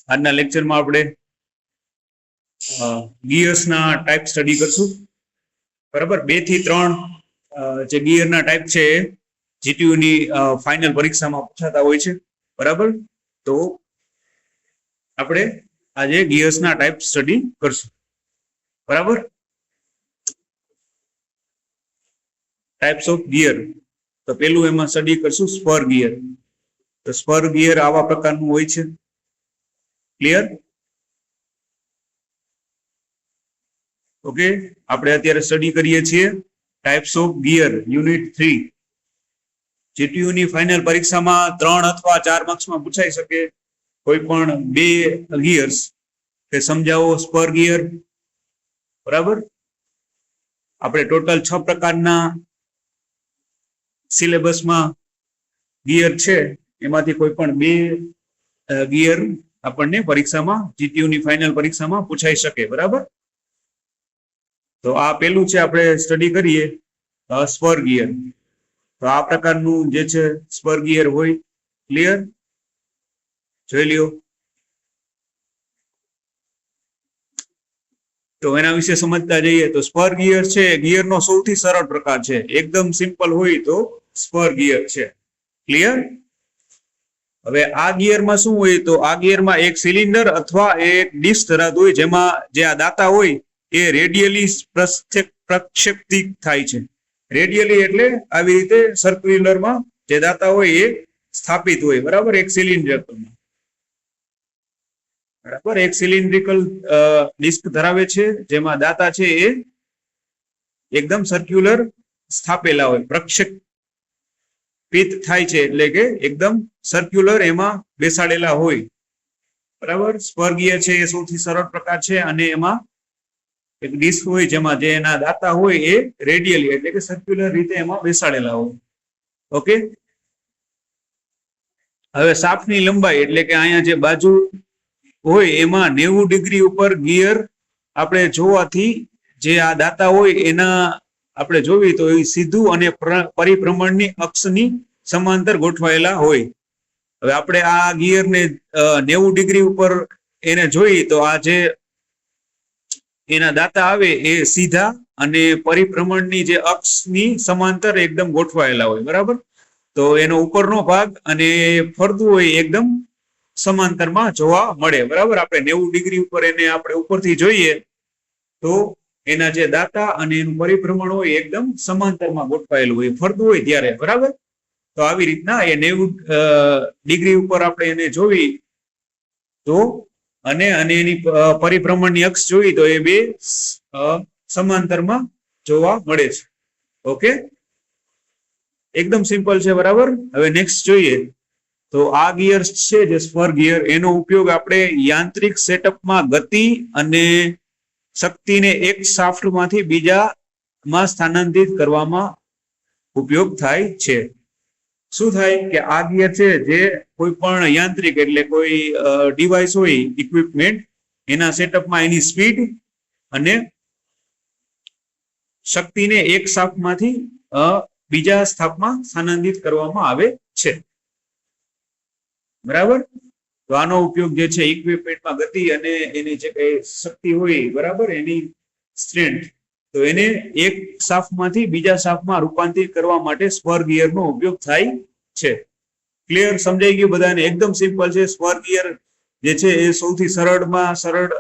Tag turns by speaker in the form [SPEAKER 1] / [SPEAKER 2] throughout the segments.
[SPEAKER 1] આજના લેક્ચરમાં આપણે ગિયર્સના ટાઈપ સ્ટડી કરશું. બરાબર, 2 થી 3 જે ગિયરના ટાઈપ છે જીટીયુ ની ફાઇનલ પરીક્ષામાં પૂછાતા હોય છે. બરાબર, તો આપણે આજે ગિયર્સના ટાઈપ સ્ટડી કરશું. બરાબર, ટાઈપ્સ ઓફ ગિયર. તો પેલું એમાં સ્ટડી કરશું સ્પર ગિયર. તો સ્પર ગિયર આવા પ્રકારનું હોય છે. ક્લિયર? ઓકે, આપણે અત્યારે સ્ટડી કરીએ છીએ types of gear unit 3. GTU ની ફાઇનલ પરીક્ષામાં 3 અથવા 4 માર્ક્સમાં પૂછાઈ શકે કોઈ પણ 2 ગિયર્સ. તે સમજાવો સ્પર ગિયર. બરાબર, આપણે ટોટલ 6 પ્રકારના સિલેબસમાં ગિયર છે, એમાંથી કોઈ પણ 2 ગિયર આપણને પરીક્ષામાં જીટીયુ ની ફાઇનલ પરીક્ષામાં પૂછાઈ શકે. બરાબર, તો આ પેલું છે, આપણે સ્ટડી કરીએ સ્પર ગિયર. તો આ પ્રકારનું જે છે સ્પર ગિયર હોય. ક્લિયર? જોઈ લ્યો. તો એના વિશે સમજતા જઈએ તો સ્પર ગિયર છે ગિયરનો સૌથી સરળ પ્રકાર છે. એકદમ સિમ્પલ હોય તો સ્પર ગિયર છે. ક્લિયર? હવે આ ગિયરમાં શું હોય તો આ ગિયરમાં એક સિલિન્ડર અથવા એક ડિસ્ક ધરાવતું હોય, જેમાં જે આ દાતા હોય એ રેડિયલી પ્રક્ષેપિત થાય છે. રેડિયલી એટલે આવી રીતે સર્ક્યુલરમાં જે દાતા હોય એ સ્થાપિત હોય. બરાબર, એક સિલિન્ડર, બરાબર, એક સિલિન્ડ્રિકલ ડિસ્ક ધરાવે છે, જેમાં દાતા છે એ એકદમ સર્ક્યુલર સ્થાપેલા હોય, પ્રક્ષેપિત થાય છે એટલે કે એકદમ સર્ક્યુલર એમાં બેસાડેલા હોય. બરાબર, સ્પર ગિયર છે એ સૌથી સરળ પ્રકાર છે, અને એમાં એક ડિસ્ક હોય જેમાં જે એના દાતા હોય એ રેડિયલી એટલે કે સર્ક્યુલર રીતે એમાં બેસાડેલા હોય. ઓકે, હવે શાફ્ટની લંબાઈ એટલે કે અહીંયા જે બાજુ હોય એમાં 90 ડિગ્રી ઉપર ગિયર આપણે જોવાથી જે આ દાતા હોય એના આપણે જોવી તો એ સીધું અને પરિભ્રમણની અક્ષની સમાંતર ગોઠવાયેલા હોય. હવે આપણે આ ગિયરને 90 ડિગ્રી ઉપર એને જોઈ તો આ જે એના દાતા આવે એ સીધા અને પરિભ્રમણની જે અક્ષની સમાંતર એકદમ ગોઠવાયેલા હોય. બરાબર, તો એનો ઉપરનો ભાગ અને ફરતું હોય એકદમ સમાંતરમાં જોવા મળે. બરાબર, આપણે 90 ડિગ્રી ઉપર એને આપણે ઉપરથી જોઈએ તો એના જે દાતા અને એનું પરિભ્રમણ હોય એકદમ સમાંતરમાં ગોઠવાયેલું હોય, ફરતું હોય ત્યારે. બરાબર, તો આવી રીતના એ 90 ડિગ્રી ઉપર આપણે એને જોઈ તો અને એની પરિભ્રમણની અક્ષ જોઈ તો એ બે સમાંતરમાં જોવા મળે છે. ઓકે, એકદમ સિમ્પલ છે. બરાબર, હવે નેક્સ્ટ જોઈએ તો આ ગિયર છે જે સ્પર ગિયર, એનો ઉપયોગ આપણે યાંત્રિક સેટઅપમાં ગતિ અને શક્તિને એક શાફ્ટમાંથી બીજામાં સ્થાનાંતરિત કરવામાં ઉપયોગ થાય છે. શું થાય કે આ ગિયર છે જે કોઈ પણ યાંત્રિક એટલે કોઈ ડિવાઇસ હોય, ઇક્વિપમેન્ટ, એના સેટઅપમાં એની સ્પીડ અને શક્તિને એક શાફ્ટમાંથી બીજા શાફ્ટમાં સ્થાનાંતરિત કરવામાં આવે છે. બરાબર, તો આનો ઉપયોગ જે છે ઇક્વિપમેન્ટમાં ગતિ અને એની જે કઈ શક્તિ હોય, બરાબર, એની સ્ટ્રેન્થ, તો એને એક શાફ્ટમાંથી બીજા શાફ્ટમાં રૂપાંતરિત કરવા માટે સ્પર ગિયરનો ઉપયોગ થાય છે. ક્લિયર? સમજાઈ ગયું બધાને? એકદમ સિમ્પલ છે. સ્પર ગિયર જે છે એ સૌથી સરળમાં સરળ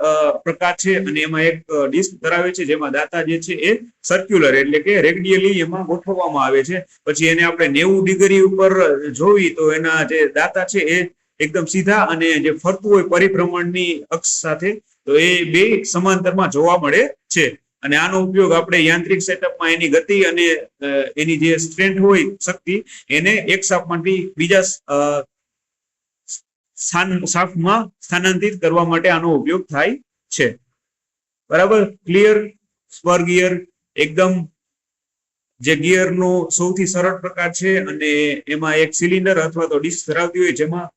[SPEAKER 1] પ્રકાર છે, અને એમાં એક ડિસ્ક ધરાવે છે જેમાં દાતા જે છે એ સર્ક્યુલર એટલે કે રેડિયલી એમાં ગોઠવવામાં આવે છે. પછી એને આપણે 90 ડિગ્રી ઉપર જોઈ તો એના જે દાતા છે એ એકદમ સીધા અને જે ફરતું હોય પરિભ્રમણની અક્ષ સાથે, તો એ બે સમાંતરમાં જોવા મળે છે. અને આનો ઉપયોગ આપણે યાંત્રિક સેટઅપમાં એની ગતિ અને એની જે સ્ટ્રેન્થ હોય, શક્તિ, એને એક શાફ્ટમાંથી બીજા શાફ્ટમાં સ્થાનાંતરિત કરવા માટે આનો ઉપયોગ થાય છે. બરાબર, ક્લિયર? સ્પર ગિયર એકદમ જે ગિયરનો સૌથી સરળ પ્રકાર છે, અને એમાં એક સિલિન્ડર અથવા તો ડિસ્ક ધરાવતી હોય જેમાં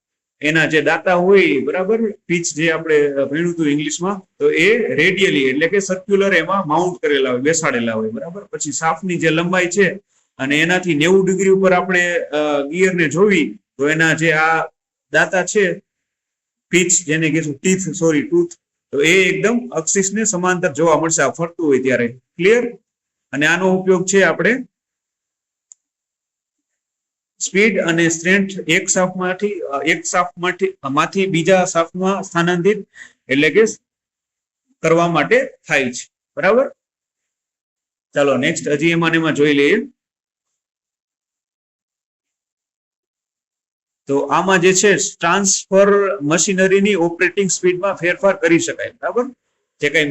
[SPEAKER 1] એના જે દાતા હોય, બરાબર, પીચ જે આપણે ભણ્યું હતું ઇંગ્લિશમાં, તો એ રેડિયલી એટલે કે સર્ક્યુલર એમાં માઉન્ટ કરેલા હોય, બેસાડેલા હોય. બરાબર, પછી શાફ્ટની જે લંબાઈ છે અને એનાથી 90 ડિગ્રી ઉપર આપણે ગિયરને જોવી તો એના જે આ દાતા છે પીચ જેને કહીશું ટૂથ, તો એ એકદમ અક્ષિસને સમાંતર જોવા મળશે આ ફરતું હોય ત્યારે. ક્લિયર? અને આનો ઉપયોગ છે આપણે સ્પીડ અને સ્ટ્રેન્થ એક શાફ્ટમાંથી બીજા શાફ્ટમાં સ્થાનાંતરિત એટલે કે કરવા માટે થાય છે. બરાબર? ચાલો નેક્સ્ટ હજી એમાં જોઈ લઈએ. તો આમાં જે છે ટ્રાન્સફર મશીનરીની ઓપરેટિંગ સ્પીડમાં ફેરફાર કરી શકાય. બરાબર? જે કઈ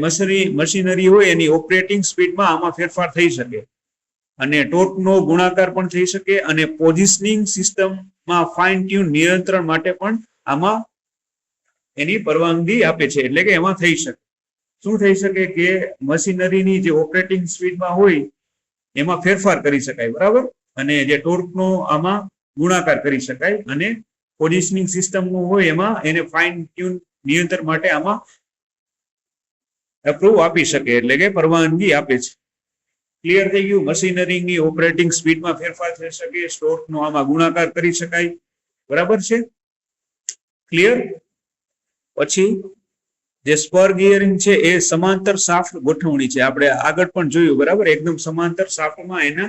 [SPEAKER 1] મશીનરી હોય એની ઓપરેટિંગ સ્પીડમાં આમાં ફેરફાર થઈ શકે, અને ટોર્કનો ગુણાકાર પણ થઈ શકે, અને પોઝિશનિંગ સિસ્ટમમાં ફાઇન ટ્યુન નિયંત્રણ માટે પણ આમાં એની પરવાનગી આપે છે. એટલે કે એમાં થઈ શકે. શું થઈ શકે કે મશીનરીની જે ઓપરેટિંગ સ્પીડમાં હોય એમાં ફેરફાર કરી શકાય. બરાબર? અને જે ટોર્કનો આમાં ગુણાકાર કરી શકાય, અને પોઝિશનિંગ સિસ્ટમનું હોય એમાં એને ફાઇન ટ્યુન નિયંત્રણ માટે આમાં એપ્રુવ આપી શકે, એટલે કે પરવાનગી આપે છે. ક્લિયર થઈ ગયું? મશીનરીની ઓપરેટિંગ સ્પીડમાં ફેરફાર થઈ શકે, ટોર્કનો આમાં ગુણાકાર કરી શકાય. બરાબર છે? ક્લિયર? પછી જે સ્પર ગિયરિંગ છે એ સમાંતર શાફ્ટ ગોઠવણી છે. આપણે આગળ પણ જોયું. બરાબર? એકદમ સમાંતર શાફ્ટમાં એને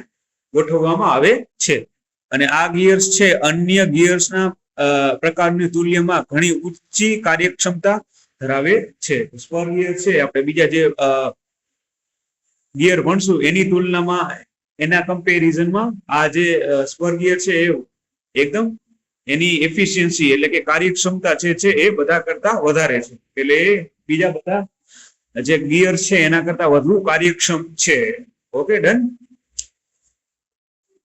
[SPEAKER 1] ગોઠવવામાં આવે છે. અને આ ગિયર્સ છે અન્ય ગિયર્સના પ્રકારની તુલનામાં ઘણી ઊંચી કાર્યક્ષમતા ધરાવે છે. સ્પર ગિયર છે આપણે બીજા જે ગિયર ભણશું એની તુલનામાં, એના કમ્પેરિઝનમાં આ જે સ્પર ગિયર છે એ એકદમ એની એફિશિયન્સી એટલે કે કાર્યક્ષમતા છે એ બધા કરતા વધારે છે. એટલે એ બીજા બધા જે ગિયર છે એના કરતા વધુ કાર્યક્ષમ છે. Okay, done.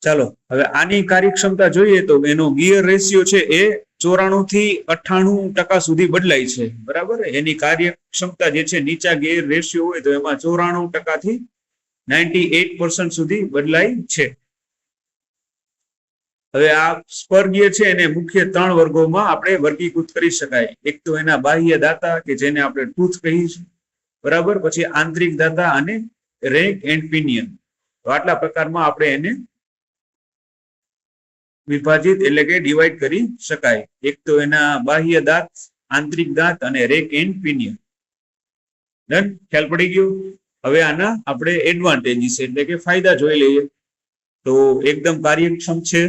[SPEAKER 1] ચાલો હવે આની કાર્યક્ષમતા જોઈએ તો એનો ગિયર રેશિયો છે એ 94 થી 98% સુધી બદલાય છે. બરાબર? એની કાર્યક્ષમતા જે છે નીચા ગિયર રેશિયો હોય તો એમાં 94% થી 98% સુધી બદલાય છે. હવે આ સ્પર ગિયર છે એને મુખ્ય 3 વર્ગોમાં આપણે વર્ગીકૃત કરી શકાય. એક તો એના બાહ્ય દાતા કે જેને આપણે ટૂથ કહીશું. બરાબર? પછી આંતરિક દાતા અને રેક એન્ડ પિનિયન. તો આટલા પ્રકારમાં આપણે એને વિભાજિત એટલે કે ડિવાઈડ કરી શકાય. એક તો એના બાહ્ય દાંત, આંતરિક દાંત અને રેક એન્ડ પિનિયન. ડન? ખ્યાલ પડી ગયો? હવે આના આપણે એડવાન્ટેજીસ એટલે કે ફાયદા જોઈ લઈએ. તો એકદમ કાર્યક્ષમ છે.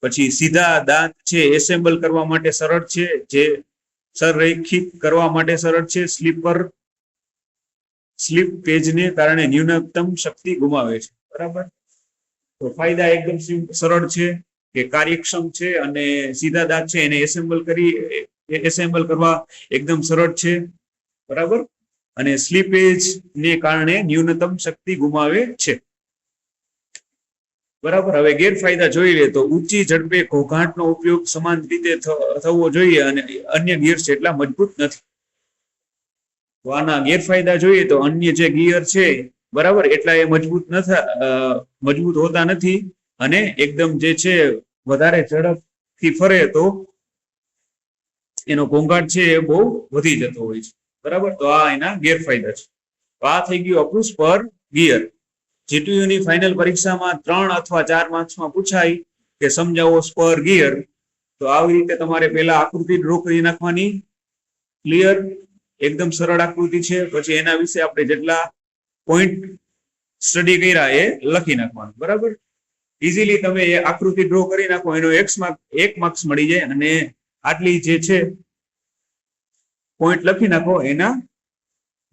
[SPEAKER 1] પછી સીધા દાંત છે એસેમ્બલ કરવા માટે સરળ છે, જે સંરેખિત કરવા માટે સરળ છે. સ્લીપ પેજને કારણે ન્યૂનતમ શક્તિ ગુમાવે છે. બરાબર? તો ફાયદા એકદમ સરળ છે, કે કાર્યક્ષમ છે, અને સીધા દાંત છે એને એસેમ્બલ કરવા એકદમ સરળ છે. બરાબર? અને સ્લીપેજ ને કારણે ન્યૂનતમ શક્તિ ગુમાવે છે. બરાબર? હવે ગેરફાયદા જોઈ લે તો ઊંચી ઝડપે ઘોઘાટનો ઉપયોગ સમાન રીતે થવો જોઈએ, અને અન્ય ગિયર્સ એટલા મજબૂત નથી. તો આના ગેરફાયદા જોઈએ તો અન્ય જે ગિયર છે બરાબર એટલા એ મજબૂત હોતા નથી, અને એકદમ જે છે વધારે ઝડપથી ફરે તો એનો ઘોંઘાટ છે એ બહુ વધી જતો હોય છે. બરાબર? તો આ એના ગેરફાયદા છે. તો આ થઈ ગયું આપણું સ્પર ગિયર. જીટીયુ ની ફાઇનલ પરીક્ષામાં 3 અથવા 4 માર્ક્સમાં પૂછાય કે સમજાવો સ્પર ગિયર. તો આવી રીતે તમારે પહેલા આકૃતિ ડ્રો કરી નાખવાની. ક્લિયર? એકદમ સરળ આકૃતિ છે. પછી એના વિશે આપણે જેટલા પોઈન્ટ સ્ટડી કર્યા એ લખી નાખવાનું. બરાબર? ઇઝીલી તમે એ આકૃતિ ડ્રો કરી નાખો, એનો 1 માર્ક્સ મળી જાય, અને આટલી જે છે પોઈન્ટ લખી નાખો એના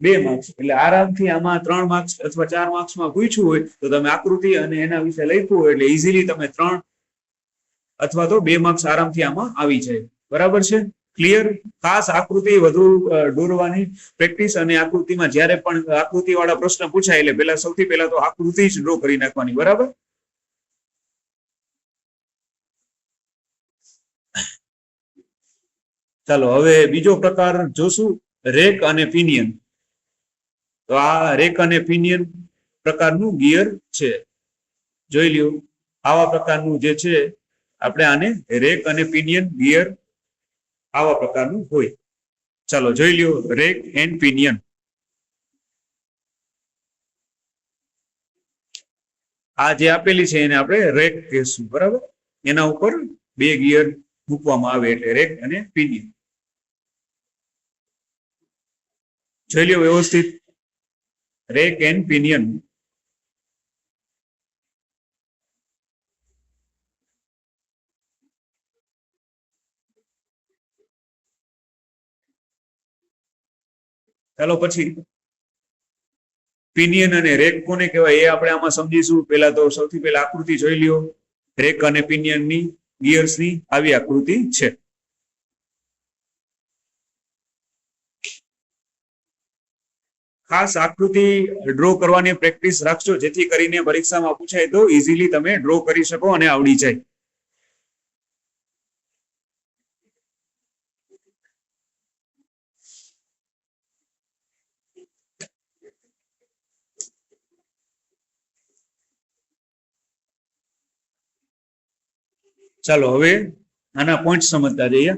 [SPEAKER 1] 2 માર્ક્સ. એટલે આરામથી આમાં 3 માર્ક્સ અથવા 4 માર્ક્સમાં પૂછ્યું હોય તો તમે આકૃતિ અને એના વિશે લખ્યું હોય એટલે ઇઝીલી તમે 3 અથવા તો 2 માર્ક્સ આરામથી આમાં આવી જાય. બરાબર છે? ક્લિયર? ખાસ આકૃતિ વધુ દોરવાની પ્રેક્ટિસ, અને આકૃતિમાં જ્યારે પણ આકૃતિ વાળા પ્રશ્ન પૂછાય એટલે સૌથી પહેલા તો આકૃતિ જ ડ્રો કરી નાખવાની. બરાબર? ચાલો હવે બીજો પ્રકાર જોશું, રેક અને પિનિયન. તો આ રેક અને પિનિયન પ્રકારનું ગિયર છે. જોઈ લ્યો, આવા પ્રકારનું જે છે આપણે આને રેક અને પિનિયન ગિયર આવા પ્રકારનું હોય. ચાલો જોઈ લ્યો રેક એન્ડ પિનિયન. આ જે આપેલી છે એને આપણે રેક કહીશું. બરાબર? એના ઉપર 2 ગિયર મૂકવામાં આવે એટલે રેક અને પિનિયન. જોઈ લો વ્યવસ્થિત, રેક એન્ડ પિનિયન. ચાલો પછી પિનિયન અને રેક કોને કહેવાય એ આપણે આમાં સમજીશું. પહેલા તો સૌથી પહેલા આકૃતિ જોઈ લ્યો. રેક અને પિનિયન ની, ગિયર્સ ની આવી આકૃતિ છે. ખાસ આકૃતિ ડ્રો કરવાની પ્રેક્ટિસ રાખજો, જેથી કરીને પરીક્ષામાં પૂછાય તો ઇઝીલી તમે ડ્રો કરી શકો અને આવડી જાય. ચાલો હવે આના પોઈન્ટ સમજતા જઈએ.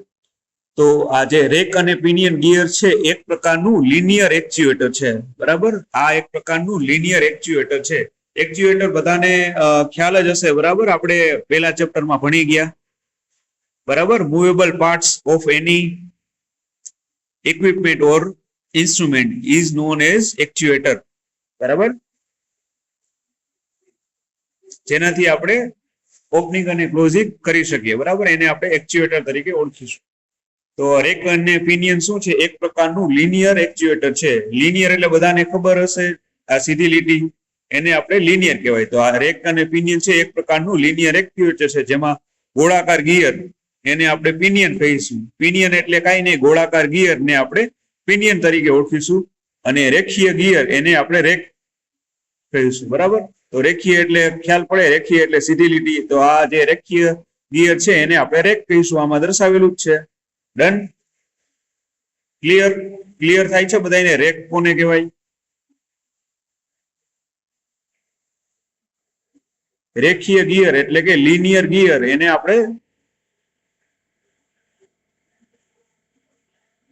[SPEAKER 1] તો આ જે રેક અને પિનિયન ગિયર છે એક પ્રકારનું લિનિયર એક્ચ્યુએટર છે, બરાબર. આ એક પ્રકારનું લિનિયર એક્ચ્યુએટર છે. એક્ચ્યુએટર બધાને ખ્યાલ જ હશે, બરાબર. આપણે પહેલા ચેપ્ટરમાં ભણી ગયા, બરાબર. Movable parts of any equipment or instrument is known as actuator, બરાબર. જેનાથી આપણે ઓપનિંગ અને ક્લોઝિંગ કરી શકીએ, બરાબર. એને આપણે એક્ચ્યુએટર તરીકે ઓળખીશું. તો રેક અને પિનિયન શું છે? એક પ્રકારનું લિનિયર એક્ચ્યુએટર છે. લિનિયર એટલે બધાને ખબર હશે, આ સીધી લીટી, એને આપણે લિનિયર કહેવાય. તો આ રેક અને પિનિયન છે એક પ્રકારનું લિનિયર એક્ચ્યુએટર છે, જેમાં ગોળાકાર ગિયર એને આપણે પિનિયન કહીશું. પિનિયન એટલે કાંઈ નહીં, ગોળાકાર ગિયર ને આપણે પિનિયન તરીકે ઓળખીશું. અને રેખીય ગિયર એને આપણે રેક કહીશું, બરાબર. તો રેખીય એટલે ખ્યાલ પડે, રેખીય એટલે સીધી લીટી. તો આ જે રેખીય ગિયર છે એને આપણે રેક કહીશું. આમાં દર્શાવેલું જ છે. Done, clear? ક્લિયર થાય છે બધાને રેક કોને કહેવાય? રેખીય ગિયર એટલે કે લિનિયર ગિયર એને આપણે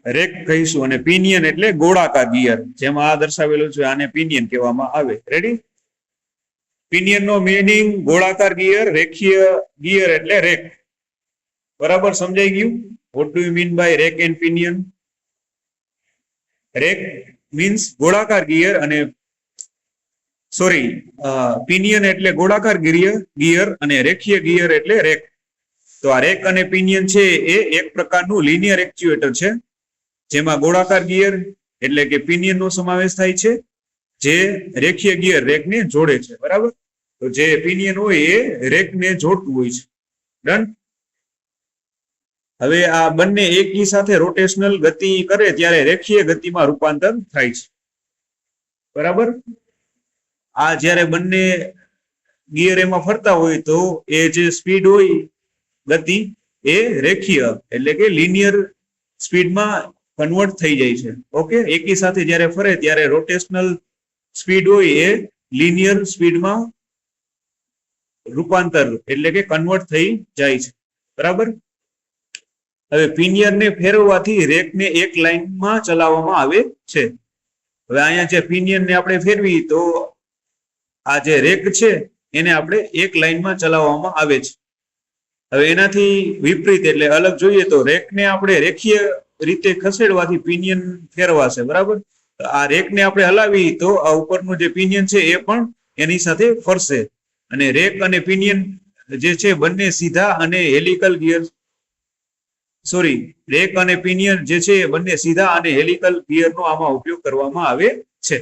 [SPEAKER 1] રેક કહીશું. અને પિનિયન એટલે ગોળાકાર ગિયર, જેમાં આ દર્શાવેલું છે આને પિનિયન કહેવામાં આવે. રેડી? પિનિયન નો મીનિંગ ગોળાકાર ગિયર, રેખીય ગિયર એટલે રેક. બરાબર, સમજાઈ ગયું? What do you mean by rack and pinion? Rack means ગોળાકાર ગિયર અને પિનિયન એટલે ગોળાકાર ગિયર અને રેખીય ગિયર એટલે રેક. તો આ રેક અને પિનિયન છે એ એક પ્રકારનું લિનિયર એક્ચ્યુએટર છે, જેમાં ગોળાકાર ગિયર એટલે કે પિનિયન નો સમાવેશ થાય છે, જે રેખીય ગિયર રેકને જોડે છે, બરાબર. તો જે પિનિયન હોય એ રેકને જોડતું હોય છે. ડન. હવે આ બંને એકી સાથે રોટેશનલ ગતિ કરે ત્યારે રેખીય ગતિમાં રૂપાંતર થાય છે, બરાબર. આ જ્યારે બંને ગિયર એમાં ફરતા હોય તો એ જે સ્પીડ હોય, ગતિ, એ રેખીય એટલે કે લિનિયર સ્પીડમાં કન્વર્ટ થઈ જાય છે. ઓકે, એકી સાથે જ્યારે ફરે ત્યારે રોટેશનલ સ્પીડ હોય એ લિનિયર સ્પીડમાં રૂપાંતર એટલે કે કન્વર્ટ થઈ જાય છે, બરાબર. હવે પિનિયનને ફેરવવાથી રેકને એક લાઇનમાં ચલાવવામાં આવે છે. હવે અહીંયા જે પિનિયનને આપણે ફેરવી તો આ જે રેક છે એને આપણે એક લાઇનમાં ચલાવવામાં આવે છે. હવે એનાથી વિપરીત એટલે અલગ જોઈએ તો રેકને આપણે રેખીય રીતે ખસેડવાથી પિનિયન ફેરવાશે, બરાબર. આ રેકને આપણે હલાવી તો આ ઉપરનું જે પિનિયન છે એ પણ એની સાથે ફરશે. અને રેક અને પિનિયન જે છે બંને સીધા અને હેલિકલ ગિયર રેક અને પિનિયન જે છે બંને સીધા અને હેલિકલ ગિયરનો આમાં ઉપયોગ કરવામાં આવે છે,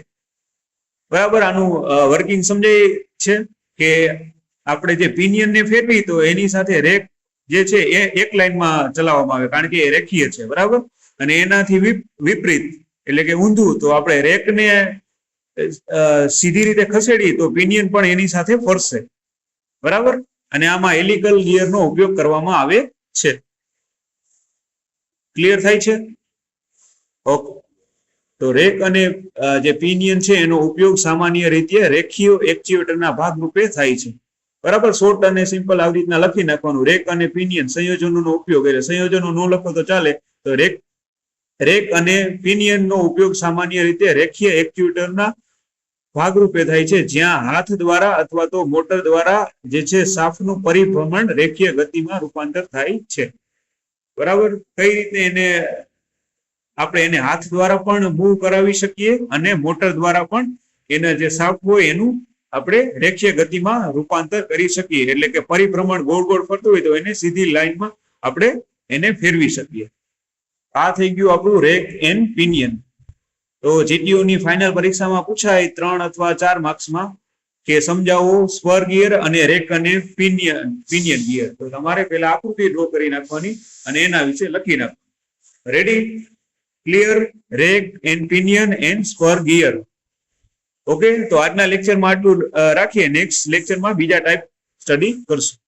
[SPEAKER 1] બરાબર. આનું વર્કિંગ સમજાય છે કે આપણે જે પિનિયનને ફેરવી તો એની સાથે રેક જે છે એ એક લાઇનમાં ચલાવવામાં આવે, કારણ કે એ રેખીય છે, બરાબર. અને એનાથી વિપરીત એટલે કે ઊંધું, તો આપણે રેકને સીધી રીતે ખસેડી તો પિનિયન પણ એની સાથે ફરશે, બરાબર. અને આમાં હેલિકલ ગિયરનો ઉપયોગ કરવામાં આવે છે. ક્લિયર થાય છે? ઓકે. તો રેક અને જે પિનિયન છે એનો ઉપયોગ સામાન્ય રીતે રેખીય એક્ચ્યુએટરના ભાગરૂપે થાય છે, બરાબર. શોર્ટ અને સિમ્પલ આવી રીતના લખી નાખવાનું. રેક અને પિનિયન સંયોજનોનો ઉપયોગ, એટલે સંયોજનો ન લખો તો ચાલે. તો રેક અને પિનિયનનો ઉપયોગ સામાન્ય રીતે રેખીય એક્ચ્યુએટરના ભાગરૂપે થાય છે, જ્યાં હાથ દ્વારા અથવા તો મોટર દ્વારા જે છે શાફ્ટનું પરિભ્રમણ રેખીય ગતિમાં રૂપાંતર થાય છે. બરાબર. કઈ રીતે એને આપણે એને હાથ દ્વારા પણ મૂવ કરાવી શકીએ અને મોટર દ્વારા પણ એના જે શાફ્ટ હોય એનું આપણે રેખીય ગતિમાં રૂપાંતર કરી શકીએ. એટલે કે પરિભ્રમણ ગોળ ગોળ ફરતું હોય તો એને સીધી લાઈનમાં આપણે એને ફેરવી શકીએ. આ થઈ ગયું આપણું રેક એન્ડ પિનિયન. તો જીટીયુ ની ફાઇનલ પરીક્ષામાં પૂછાય 3 અથવા 4 માર્ક્સમાં કે સમજાવો સ્પર ગિયર અને રેક અને પિનિયન ગિયર. તો તમારે પહેલા આકૃતિ ડ્રો કરી નાખવાની અને એના વિશે લખી નાખવાનું. Ready? Clear? Rack and pinion and spur gear. Okay, તો આજના લેક્ચરમાં આટલું રાખીએ. નેક્સ્ટ લેક્ચરમાં બીજા ટાઈપ સ્ટડી કરશું.